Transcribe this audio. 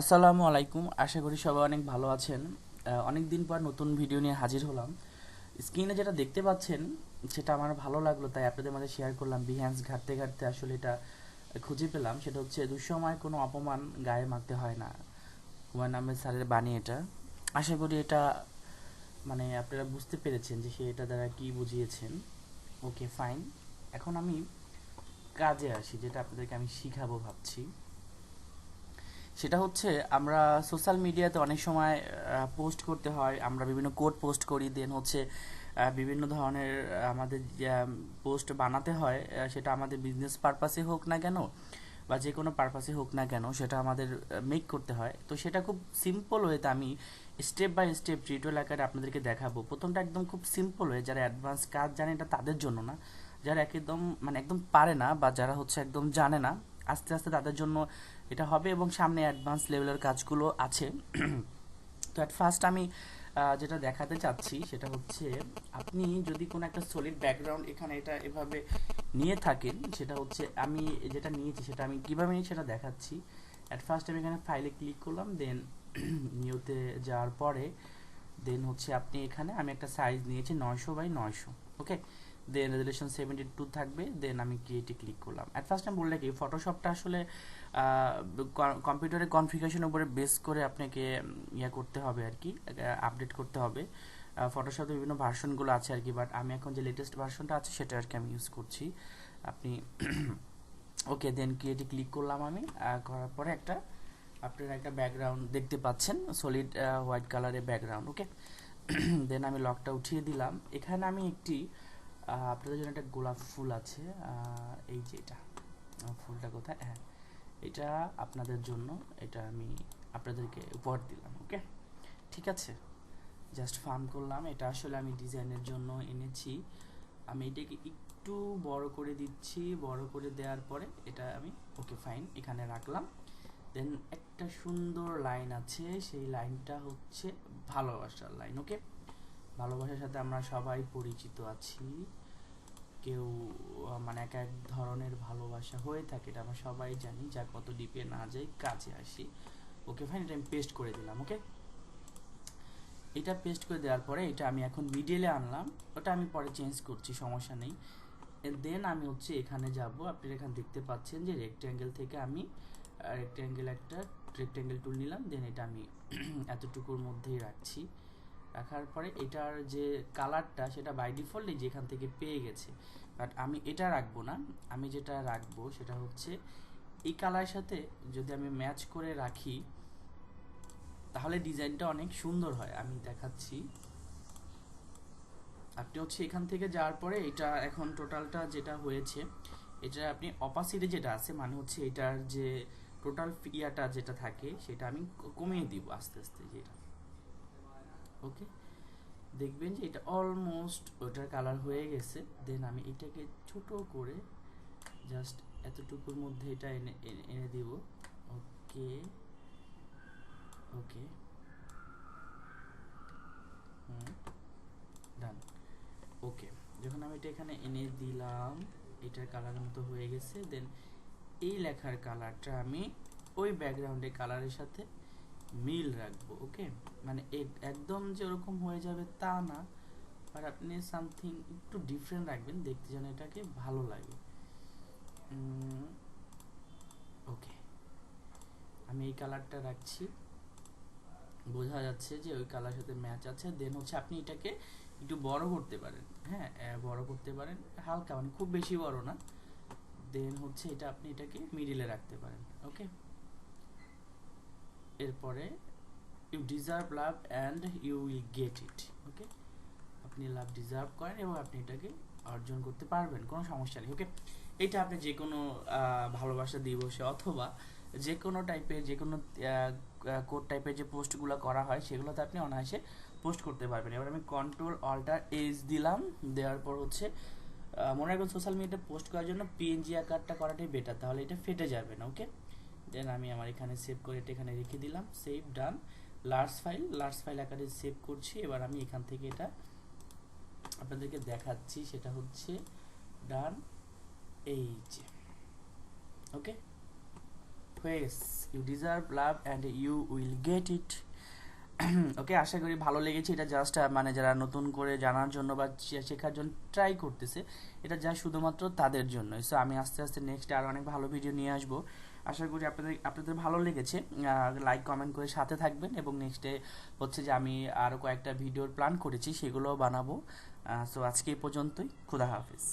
আসসালামু আলাইকুম, আশা করি সবাই অনেক ভালো আছেন। অনেক দিন পর নতুন ভিডিও নিয়ে হাজির হলাম। স্ক্রিনে যেটা দেখতে পাচ্ছেন সেটা আমার ভালো লাগলো, তাই আপনাদের মাঝে শেয়ার করলাম। বিহ্যান্স ঘাঁটতে ঘাঁটতে আসলে এটা খুঁজে পেলাম। সেটা হচ্ছে দুঃসময় কোনো অপমান গায়ে মাখতে হয় না, হুমায়ুন আহমেদ স্যারের বাণী এটা। আশা করি এটা মানে আপনারা বুঝতে পেরেছেন যে সে এটা দ্বারা কি বুঝিয়েছেন। ওকে ফাইন, এখন আমি কাজে আসি, যেটা আপনাদেরকে আমি শিখাবো ভাবছি। সেটা হচ্ছে আমরা সোশ্যাল মিডিয়াতে অনেক সময় পোস্ট করতে হয়, আমরা বিভিন্ন কোড পোস্ট করি, দেন হচ্ছে বিভিন্ন ধরনের আমাদের পোস্ট বানাতে হয়। সেটা আমাদের বিজনেস পারপাসে হোক না কেন বা যে কোনো পারপাসে হোক না কেন, সেটা আমাদের মেক করতে হয়। তো সেটা খুব সিম্পল ওয়েতে আমি স্টেপ বাই স্টেপ টিউটোরিয়াল আকারে আপনাদেরকে দেখাবো। প্রথমটা একদম খুব সিম্পল ওয়ে, যারা অ্যাডভান্স কাজ জানে এটা তাদের জন্য না, যারা একদম মানে একদম পারে না বা যারা হচ্ছে একদম জানে না, আস্তে আস্তে তাদের জন্য এটা হবে এবং সামনে অ্যাডভান্স লেভেলের কাজগুলো আছে। তো অ্যাট ফার্স্ট আমি যেটা দেখাতে চাচ্ছি সেটা হচ্ছে, আপনি যদি কোনো একটা সলিড ব্যাকগ্রাউন্ড এখানে এটা এভাবে নিয়ে থাকেন, সেটা হচ্ছে আমি যেটা নিয়েছি সেটা আমি কীভাবে নিয়েছি সেটা দেখাচ্ছি। অ্যাট ফার্স্ট আমি এখানে ফাইলে ক্লিক করলাম, দেন নিউতে যাওয়ার পরে দেন হচ্ছে আপনি এখানে আমি একটা সাইজ নিয়েছি 900 বাই 900। ওকে, দেন রেজুলেশন 72 থাকবে। দেন আমি ক্রিয়েটে ক্লিক করলাম। অ্যাট ফার্স্ট আমি বললে কি, ফটোশপটা আসলে কম্পিউটারের কনফিগারেশনের উপরে বেস করে আপনাকে ইয়ে করতে হবে আর কি, আপডেট করতে হবে। ফটোশপে বিভিন্ন ভার্সনগুলো আছে আর কি, বাট আমি এখন যে লেটেস্ট ভার্সনটা আছে সেটা আর কি আমি ইউজ করছি। আপনি ওকে, দেন ক্রিয়েটে ক্লিক করলাম আমি। করার পরে আপনারা একটা ব্যাকগ্রাউন্ড দেখতে পাচ্ছেন, সলিড হোয়াইট কালারের ব্যাকগ্রাউন্ড। ওকে, দেন আমি লকটা উঠিয়ে দিলাম। এখানে আমি একটি আপনাদের জন্য একটা গোলাপ ফুল আছে, এই যে এটা ফুলটা কোথায়, হ্যাঁ এটা আপনাদের জন্য, এটা আমি আপনাদেরকে উপহার দিলাম। ওকে, ঠিক আছে, জাস্ট ফান করলাম। এটা আসলে আমি ডিজাইনের জন্য এনেছি। আমি এটাকে একটু বড় করে দিচ্ছি, বড় করে দেওয়ার পরে এটা আমি ওকে ফাইন এখানে রাখলাম। দেন একটা সুন্দর লাইন আছে, সেই লাইনটা হচ্ছে ভালোবাসার লাইন। ওকে, ভালোবাসার সাথে আমরা সবাই পরিচিত আছি। কেউ মানে এক এক ধরনের ভালোবাসা হয়ে থাকে, এটা আমরা সবাই জানি। যা কত ডিপে না যাই, কাছে আসি। ওকে ফাইন, এটা আমি পেস্ট করে দিলাম। ওকে, এটা পেস্ট করে দেওয়ার পরে এটা আমি এখন মিডিলে আনলাম, ওটা আমি পরে চেঞ্জ করছি, সমস্যা নেই। দেন আমি হচ্ছে এখানে যাব। আপনারা এখানে দেখতে পাচ্ছেন যে রেক্ট্যাঙ্গেল থেকে আমি একটা রেক্ট্যাঙ্গেল টুল নিলাম। দেন এটা আমি এতটুকুর মধ্যেই রাখছি। রাখার পরে এটার যে কালারটা সেটা বাই ডিফল্টই যেখান থেকে পেয়ে গেছে, বাট আমি এটা রাখবো না। আমি যেটা রাখবো সেটা হচ্ছে এই কালারের সাথে যদি আমি ম্যাচ করে রাখি তাহলে ডিজাইনটা অনেক সুন্দর হয়। আমি দেখাচ্ছি। আপনি হচ্ছে এখান থেকে যাওয়ার পরে এটা এখন টোটালটা যেটা হয়েছে, এটা আপনি অপাসিটি যেটা আছে মানে হচ্ছে এটার যে টোটাল ইয়াটা যেটা থাকে সেটা আমি কমিয়ে দিব আস্তে আস্তে যেটা। ওকে, দেখবেন যে এটা অলমোস্ট ওটার কালার হয়ে গেছে। দেন আমি এটাকে ছোট করে জাস্ট এতটুকুর মধ্যে এটা এনে এনে দিব। ওকে ওকে, ডান। ওকে, যখন আমি এটা এখানে এনে দিলাম, এটার কালারের মতো হয়ে গেছে। দেন এই লেখার কালারটা আমি ওই ব্যাকগ্রাউন্ডের কালারের সাথে মিল রাখবো। ওকে, মানে একদম যে ওরকম হয়ে যাবে তা না, আর আপনি সামথিং একটু ডিফারেন্ট রাখবেন, দেখতে যেন এটাকে ভালো লাগে। ওকে, আমি এই কালারটা রাখছি, বোঝা যাচ্ছে যে ওই কালার সাথে ম্যাচ আছে। দেন হচ্ছে আপনি এটাকে একটু বড় করতে পারেন, হ্যাঁ বড় করতে পারেন হালকা, মানে খুব বেশি বড় না। দেন হচ্ছে এটা আপনি এটাকে মিডিলে রাখতে পারেন। ওকে, এরপরে you deserve love and you will get it. Okay, আপনি লাভ ডিজার্ভ করেন এবং আপনি এটাকে অর্জন করতে পারবেন, কোনো সমস্যা নেই। ওকে, এটা আপনি যে কোনো ভালোবাসা দিবসে অথবা যে কোনো টাইপের যে কোনো কোড টাইপের যে পোস্টগুলো করা হয় সেগুলোতে আপনি অনায়াসে পোস্ট করতে পারবেন। এবার আমি কন্ট্রোল অল্টার এইচ দিলাম, দেওয়ার পর হচ্ছে মনে রাখবেন সোশ্যাল মিডিয়াতে পোস্ট করার জন্য পিএনজি আকারটা করাটাই বেটার, তাহলে এটা ফেটে যাবে না। ওকে, দেন আমি আমার এখানে সেভ করে এটা এখানে রেখে দিলাম, সেভ ডান। লার্জ ফাইল আকারে সেভ করছি। এবার আমি এখান থেকে এটা আপনাদেরকে দেখাচ্ছি, সেটা হচ্ছে ডান, এই যে। Okay, face, you deserve love and you will get it. Okay, আশা করি ভালো লেগেছে। এটা জাস্ট মানে যারা নতুন করে জানার জন্য বা শেখার জন্য ট্রাই করতেছে, এটা যা শুধুমাত্র তাদের জন্য। সো আমি আস্তে আস্তে নেক্সট আরও অনেক ভালো ভিডিও নিয়ে আসবো। আশা করি আপনাদের ভালো লেগেছে। লাইক কমেন্ট করে সাথে থাকবেন, এবং নেক্সটে হচ্ছে যে আমি আরও কয়েকটা ভিডিওর প্ল্যান করেছি, সেগুলোও বানাবো। সো আজকে এই পর্যন্তই। খুদা হাফিজ।